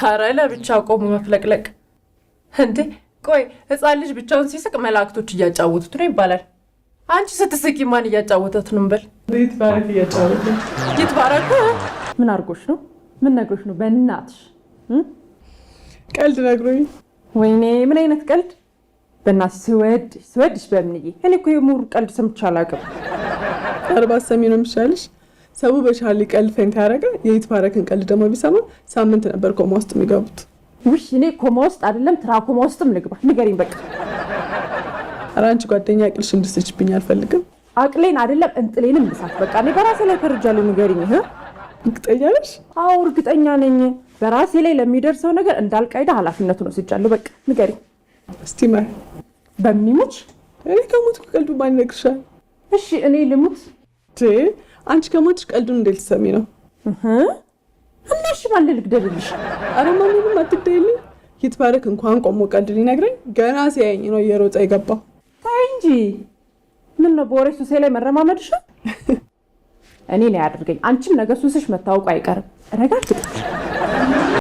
ኧረ ለብቻ ቆሙ መፍለቅለቅ እንዴ! ቆይ ሕፃን ልጅ ብቻውን ሲስቅ መላእክቶች እያጫወቱት ነው ይባላል። አንቺ ስትስቂ ማን እያጫወተት ነው? እንበል ይትባረክ እያጫወተ ይትባረክ። ምን አድርጎሽ ነው? ምን ነግሮሽ ነው? በእናትሽ ቀልድ ነግሮኝ። ወይኔ ምን አይነት ቀልድ! በእናትሽ ስወድሽ በምንዬ። እኔ እኮ የሙሩ ቀልድ ሰምቼ አላውቅም። አርባት ሰሚ ነው የሚሻልሽ። ሰው በቻርሊ ቀልድ ፌንት ያደረገ የይትባረክን ቀልድ ደግሞ ቢሰማ ሳምንት ነበር ኮማ ውስጥ የሚገቡት። ውይ እኔ ኮማ ውስጥ አይደለም ትራኮማ ውስጥም ልግባ። ንገሪኝ በቃ። ኧረ አንቺ ጓደኛ አቅልሽ እንድትስችብኝ አልፈልግም። አቅሌን አይደለም እንጥሌንም ልሳት። በቃ እኔ በራሴ ላይ ፈርጃለሁ። ንገሪኝ። እርግጠኛ ነሽ? አዎ እርግጠኛ ነኝ። በራሴ ላይ ለሚደርሰው ነገር እንዳልቃይዳ ኃላፊነቱን ወስጃለሁ። በቃ ንገሪኝ እስቲ። ማይ በሚሞች እኔ ከሞትኩ ቀልዱ ማን ይነግርሻል? እሺ እኔ ልሙት? አንቺ ከሞትሽ ቀልዱን እንዴት ልትሰሚ ነው? እና እሺ ማን ልግደልልሽ? ኧረ ማንንም አትግደይልኝ። ይትባረክ እንኳን ቆሞ ቀልድ ሊነግረኝ ገና ሲያየኝ ነው እየሮጠ የገባው። ታይ እንጂ ምን ነው በወሬ ሱሴ ላይ መረማመድሽ? እኔ ነው ያድርገኝ። አንቺም ነገ ሱስሽ መታወቁ አይቀርም። ረጋግጥ